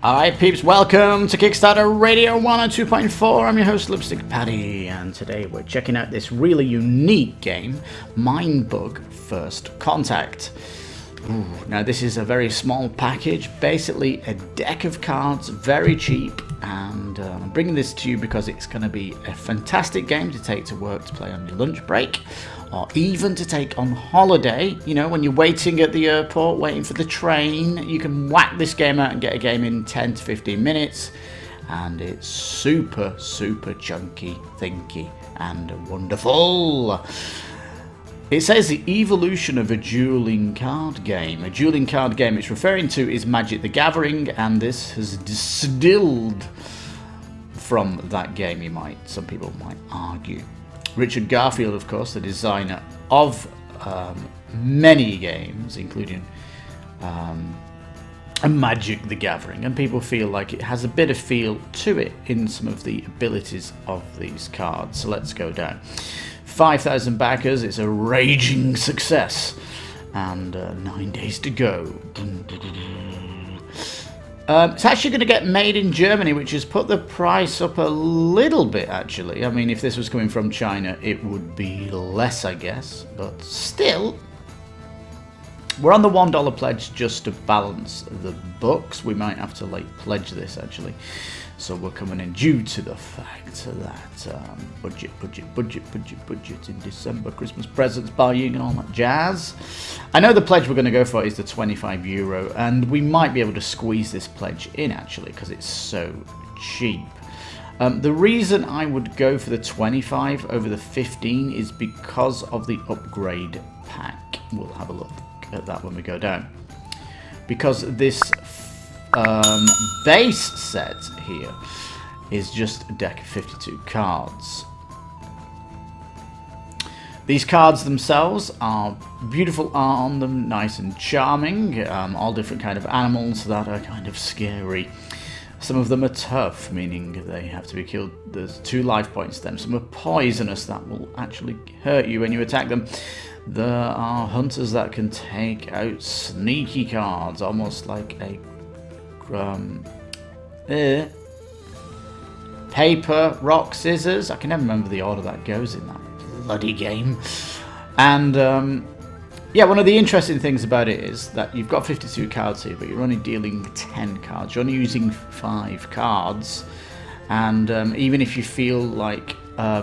Alright peeps, welcome to Kickstarter Radio 102.4. I'm your host Lipstickpaddy, and today we're checking out this really unique game, Mindbug First Contact. Now this is a very small package, basically a deck of cards, very cheap, and I'm bringing this to you because it's going to be a fantastic game to take to work, to play on your lunch break, or even to take on holiday. You know, when you're waiting at the airport, waiting for the train, you can whack this game out and get a game in 10 to 15 minutes, and it's super chunky, thinky, and wonderful. It says the evolution of a dueling card game. A dueling card game it's referring to is Magic the Gathering, and this has distilled from that game, some people might argue. Richard Garfield, of course, the designer of many games, including Magic the Gathering, and people feel like it has a bit of feel to it in some of the abilities of these cards. So let's go down. 5,000 backers, it's a raging success, and 9 days to go. It's actually going to get made in Germany, which has put the price up a little bit, actually. I mean, if this was coming from China, it would be less, I guess, but still. We're on the $1 pledge just to balance the books. We might have to pledge this, actually. So we're coming in due to the fact that budget in December, Christmas presents buying and all that jazz. I know the pledge we're going to go for is the €25, and we might be able to squeeze this pledge in, actually, because it's so cheap. The reason I would go for the 25 over the 15 is because of the upgrade pack. We'll have a look at that when we go down. Because this base set here is just a deck of 52 cards. These cards themselves are beautiful art on them, nice and charming, all different kind of animals that are kind of scary. Some of them are tough, meaning they have to be killed. There's 2 life points to them. Some are poisonous, that will actually hurt you when you attack them. There are hunters that can take out sneaky cards, almost like a paper, rock, scissors. I can never remember the order that goes in that bloody game. And yeah, one of the interesting things about it is that you've got 52 cards here, but you're only dealing 10 cards. You're only using 5 cards, and even if you feel like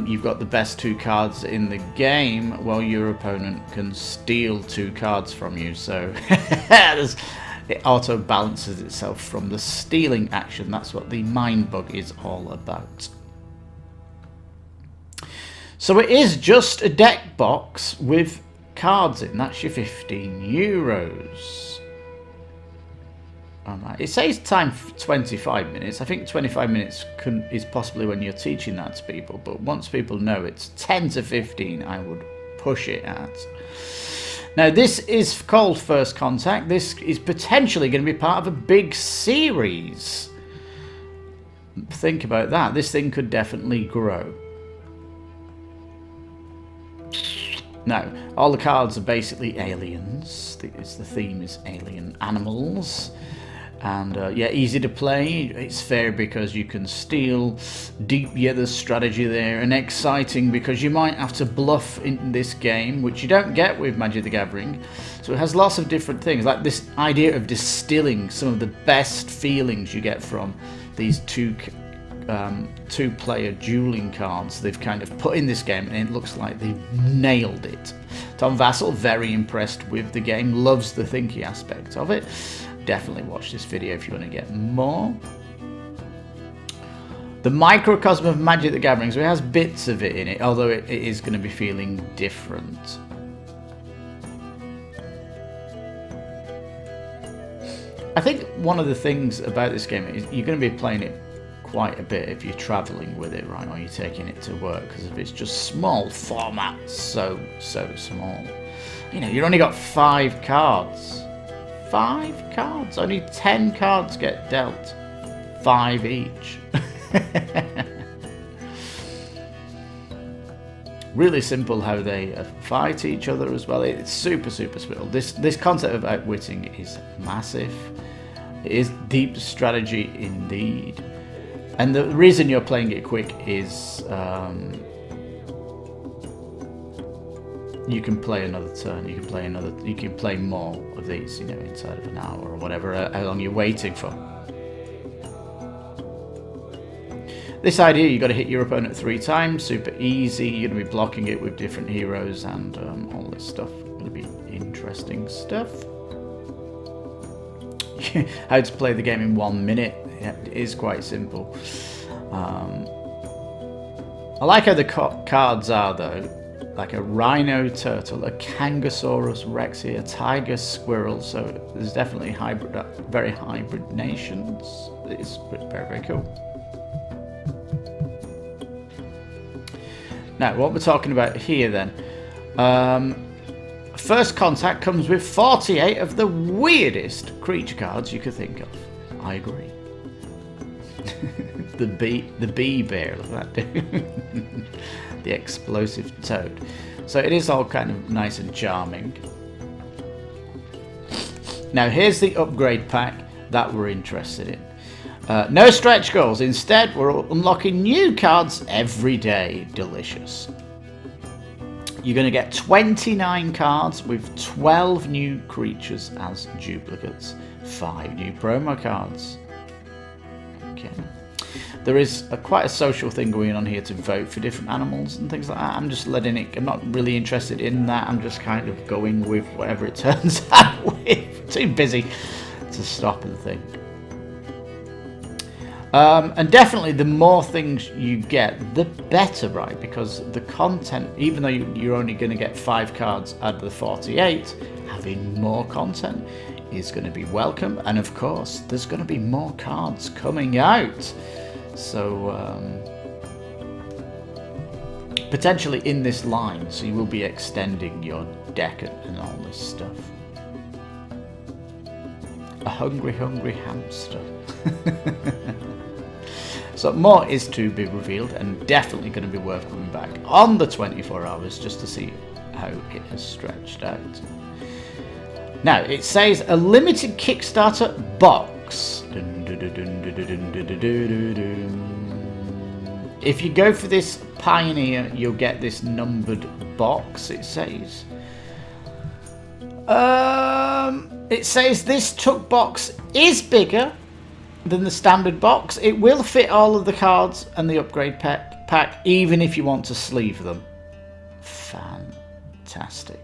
you've got the best 2 cards in the game, well, your opponent can steal 2 cards from you. So it auto balances itself from the stealing action. That's what the Mindbug is all about. So it is just a deck box with cards in. That's your €15. It says time 25 minutes. I think 25 minutes is possibly when you're teaching that to people, but once people know it's 10 to 15, I would push it at. Now this is called First Contact. This is potentially going to be part of a big series. Think about that. This thing could definitely grow. Now, all the cards are basically aliens. The theme is alien animals. And yeah, easy to play. It's fair because you can steal. Deep, yeah, there's strategy there. And exciting because you might have to bluff in this game, which you don't get with Magic the Gathering. So it has lots of different things, like this idea of distilling some of the best feelings you get from these two-player dueling cards they've kind of put in this game, and it looks like they've nailed it. Tom Vassell, very impressed with the game, loves the thinky aspect of it. Definitely watch this video if you want to get more. The microcosm of Magic the Gathering, so it has bits of it in it, although it is going to be feeling different. I think one of the things about this game is you're going to be playing it quite a bit if you're traveling with it, right, or you're taking it to work, because if it's just small format, so small, you know, you've only got 5 cards. 5 cards, only 10 cards get dealt, 5 each. Really simple how they fight each other as well. It's super simple. This concept of outwitting is massive. It is deep strategy indeed. And the reason you're playing it quick is you can play another turn, you can play more of these, inside of an hour or whatever, how long you're waiting for. This idea, you got to hit your opponent 3 times, super easy. You're going to be blocking it with different heroes and all this stuff. Going to be interesting stuff. How to play the game in 1 minute. Yeah, it is quite simple. I like how the cards are though. Like a rhino turtle, a Kangasaurus rexy, a tiger squirrel. So there's definitely very hybrid nations. It's very, very cool. Now, what we're talking about here then. First Contact comes with 48 of the weirdest creature cards you could think of. I agree. the bee bear, look at that dude. The explosive toad. So it is all kind of nice and charming. Now here's the upgrade pack that we're interested in. No stretch goals. Instead, we're unlocking new cards every day. Delicious. You're going to get 29 cards with 12 new creatures as duplicates. 5 new promo cards. Okay. There is quite a social thing going on here to vote for different animals and things like that. I'm just letting it... I'm not really interested in that. I'm just kind of going with whatever it turns out with. Too busy to stop and think. And definitely the more things you get, the better, right? Because the content, even though you're only going to get 5 cards out of the 48, having more content is going to be welcome. And of course, there's going to be more cards coming out. So, potentially in this line, so you will be extending your deck and all this stuff. A hungry hamster. So more is to be revealed, and definitely going to be worth coming back on the 24 hours just to see how it has stretched out. Now, it says a limited Kickstarter box. If you go for this Pioneer, you'll get this numbered box, it says. It says this Tuck box is bigger than the standard box. It will fit all of the cards and the upgrade pack, even if you want to sleeve them. Fantastic.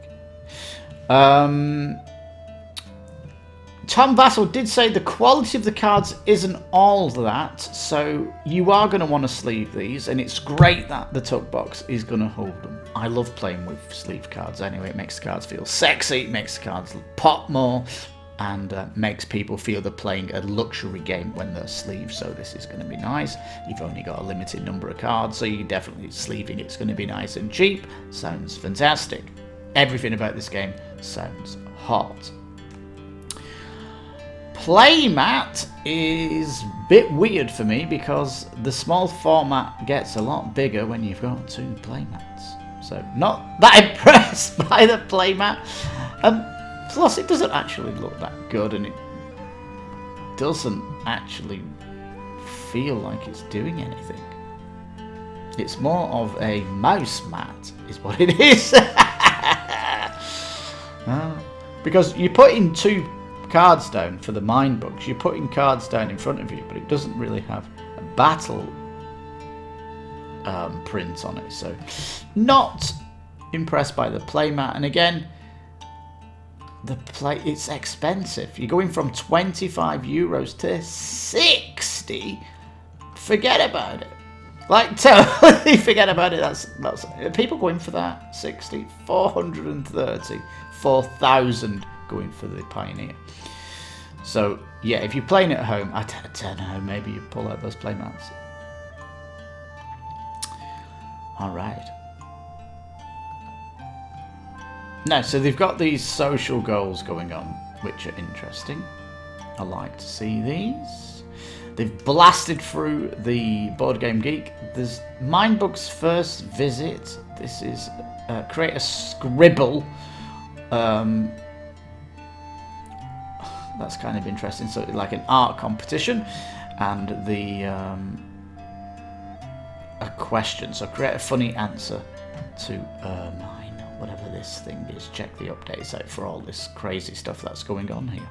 Tom Vassell did say the quality of the cards isn't all that, so you are going to want to sleeve these, and it's great that the Tuck box is going to hold them. I love playing with sleeve cards anyway. It makes the cards feel sexy, it makes the cards pop more, and makes people feel they're playing a luxury game when they're sleeved, so this is going to be nice. You've only got a limited number of cards, so you definitely sleeving it's going to be nice and cheap. Sounds fantastic. Everything about this game sounds hot. Playmat is a bit weird for me because the small format gets a lot bigger when you've got 2 playmats. So not that impressed by the playmat. Plus it doesn't actually look that good, and it doesn't actually feel like it's doing anything. It's more of a mouse mat is what it is. Because you're putting 2 cards down for the Mindbugs. You're putting cards down in front of you, but it doesn't really have a battle print on it. So not impressed by the playmat. And again, it's expensive. You're going from €25 to 60. Forget about it. Like, totally forget about it. That's people going for that. 60, 430, 4,000 going for the Pioneer. So yeah, if you're playing at home, I don't know, maybe you pull out those playmats. All right. Now, so they've got these social goals going on, which are interesting. I like to see these. They've blasted through the Board Game Geek. There's Mindbug's first visit. This is create a scribble. That's kind of interesting. So like an art competition, and the a question. So create a funny answer to mine, whatever this thing is. Check the updates out for all this crazy stuff that's going on here.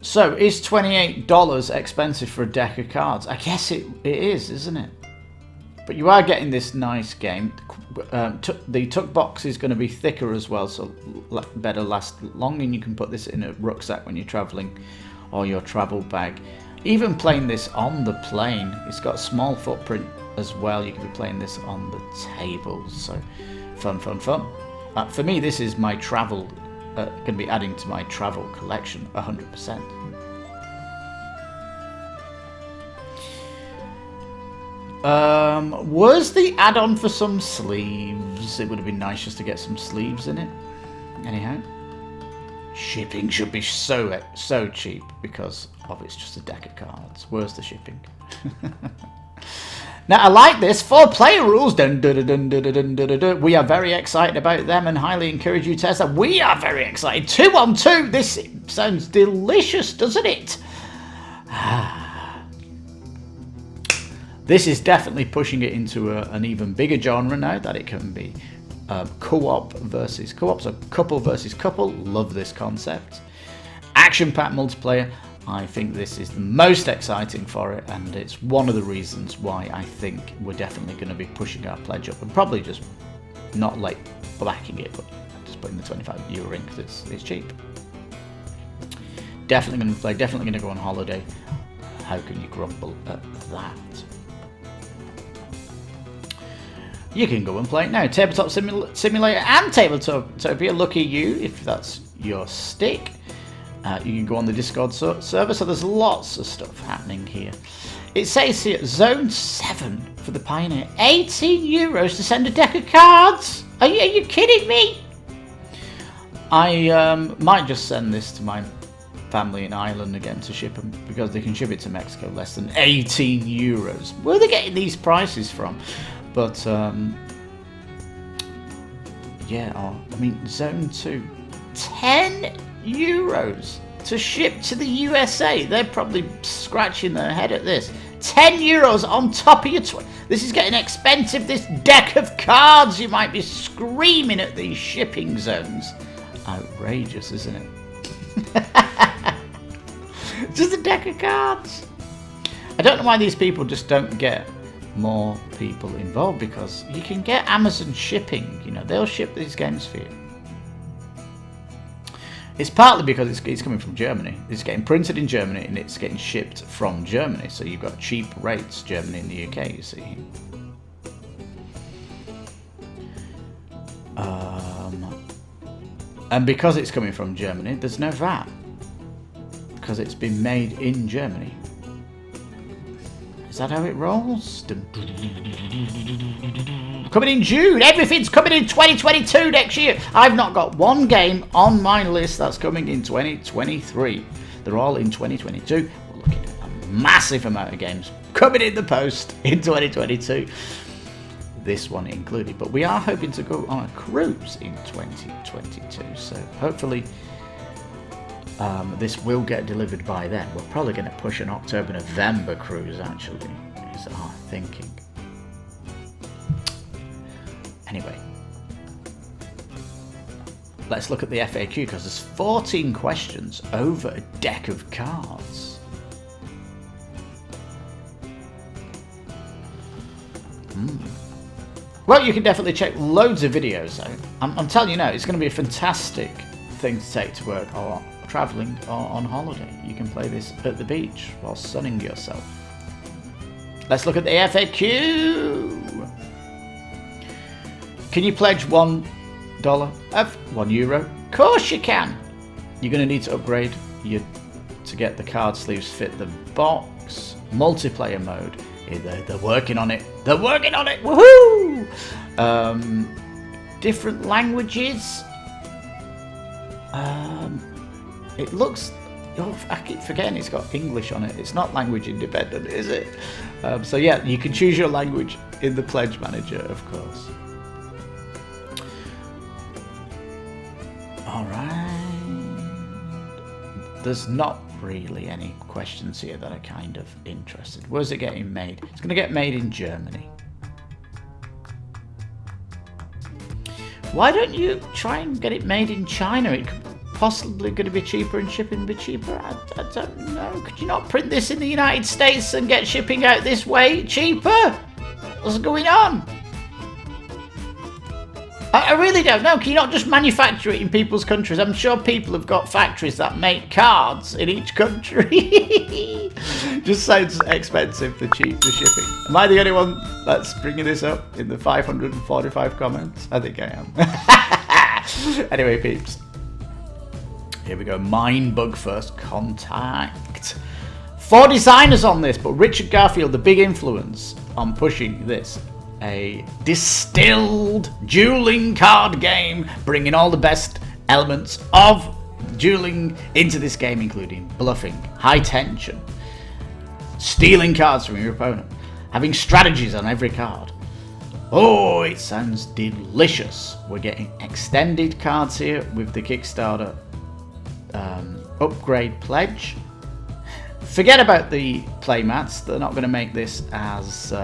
So is $28 expensive for a deck of cards? I guess it is, isn't it? But you are getting this nice game. The tuck box is going to be thicker as well, so better last long, and you can put this in a rucksack when you're traveling, or your travel bag. Even playing this on the plane, it's got a small footprint as well. You can be playing this on the tables, so fun. For me, this is my travel, going to be adding to my travel collection 100%. Was the add-on for some sleeves? It would have been nice just to get some sleeves in it. Anyhow, shipping should be so cheap because it's just a deck of cards. Where's the shipping? Now I like this. 4-player rules. Dun, dun, dun, dun, dun, dun, dun, dun. We are very excited about them and highly encourage you to test them. We are very excited. 2-on-2. This sounds delicious, doesn't it? This is definitely pushing it into an even bigger genre now that it can be co-op versus co-op, so couple versus couple. Love this concept. Action-packed multiplayer. I think this is the most exciting for it, and it's one of the reasons why I think we're definitely going to be pushing our pledge up, and probably just not like backing it, but just putting the €25 in because it's cheap. Definitely going to play, definitely going to go on holiday. How can you grumble at that? You can go and play it now. Tabletop Simulator and Tabletopia. Lucky you if that's your stick. You can go on the Discord server, so there's lots of stuff happening here. It says here, Zone 7 for the Pioneer. €18 to send a deck of cards? Are you kidding me? I might just send this to my family in Ireland again to ship them, because they can ship it to Mexico less than €18. Where are they getting these prices from? But, Zone 2, €10 to ship to the USA. They're probably scratching their head at this. €10 on top of your... This is getting expensive, this deck of cards. You might be screaming at these shipping zones. Outrageous, isn't it? Just a deck of cards. I don't know why these people just don't get more people involved, because you can get Amazon shipping. They'll ship these games for you. It's partly because it's coming from Germany. It's getting printed in Germany and it's getting shipped from Germany. So you've got cheap rates, Germany and the UK, you see. And because it's coming from Germany, there's no VAT. Because it's been made in Germany. Is that how it rolls? Coming in June. Everything's coming in 2022 next year. I've not got one game on my list that's coming in 2023. They're all in 2022. We're looking at a massive amount of games coming in the post in 2022. This one included. But we are hoping to go on a cruise in 2022. So hopefully this will get delivered by then. We're probably going to push an October-November cruise, actually, is our thinking. Anyway, let's look at the FAQ, because there's 14 questions over a deck of cards. Well, you can definitely check loads of videos out. I'm telling you now, it's going to be a fantastic thing to take to work or travelling or on holiday. You can play this at the beach while sunning yourself. Let's look at the FAQ. Can you pledge €1 of €1? Of course you can. You're going to need to upgrade to get the card sleeves fit the box. Multiplayer mode. They're working on it. They're working on it. Woohoo! Different languages. It looks... I keep forgetting it's got English on it. It's not language independent, is it? So yeah, you can choose your language in the Pledge Manager, of course. Alright. There's not really any questions here that are kind of interested. Where's it getting made? It's going to get made in Germany. Why don't you try and get it made in China? It could possibly going to be cheaper and shipping be cheaper. I don't know. Could you not print this in the United States and get shipping out this way cheaper? What's going on? I really don't know. Can you not just manufacture it in people's countries? I'm sure people have got factories that make cards in each country. Just sounds expensive, the shipping. Am I the only one that's bringing this up in the 545 comments? I think I am. Anyway, peeps. Here we go. Mindbug First Contact. 4 designers on this, but Richard Garfield, the big influence on pushing this. A distilled dueling card game, bringing all the best elements of dueling into this game, including bluffing, high tension, stealing cards from your opponent, having strategies on every card. Oh, it sounds delicious. We're getting extended cards here with the Kickstarter upgrade pledge. Forget about the playmats. They're not going to make this as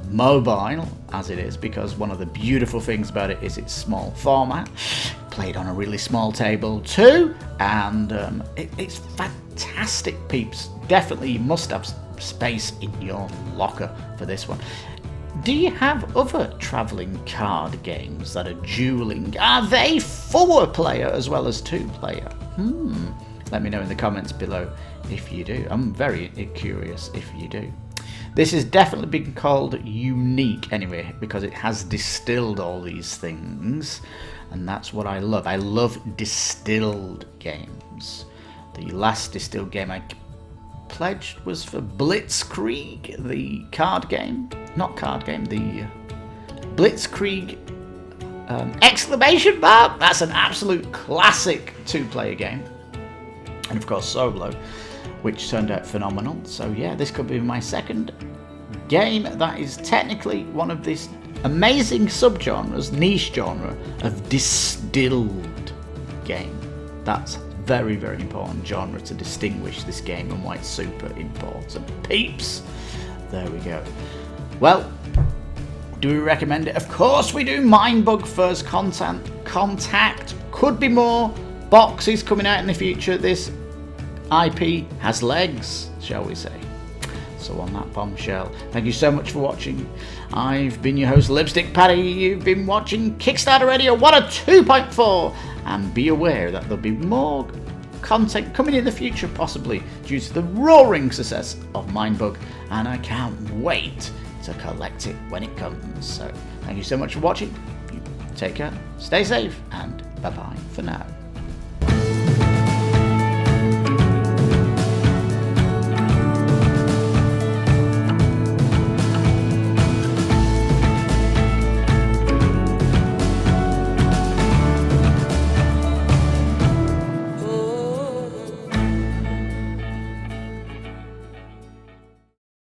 mobile as it is, because one of the beautiful things about it is its small format, played on a really small table too, and it's fantastic, peeps. Definitely you must have space in your locker for this one. Do you have other travelling card games that are dueling? Are they 4-player as well as 2-player? Let me know in the comments below if you do. I'm very curious if you do. This has definitely been called unique anyway, because it has distilled all these things, and that's what I love. I love distilled games. The last distilled game I pledged was for Blitzkrieg, the card game. Not card game, the Blitzkrieg exclamation mark. That's an absolute classic 2-player game. And of course solo, which turned out phenomenal. So yeah, this could be my second game that is technically one of this amazing subgenres, niche genre of distilled game. That's very, very important genre to distinguish this game and why it's super important. Peeps! There we go. Well, do we recommend it? Of course we do. Mindbug First Contact. Could be more boxes coming out in the future. This IP has legs, shall we say. So on that bombshell, thank you so much for watching. I've been your host, Lipstickpaddy. You've been watching Kickstarter Radio 2.4, and be aware that there'll be more content coming in the future, possibly due to the roaring success of Mindbug, and I can't wait to collect it when it comes. So thank you so much for watching. Take care, stay safe, and bye-bye for now.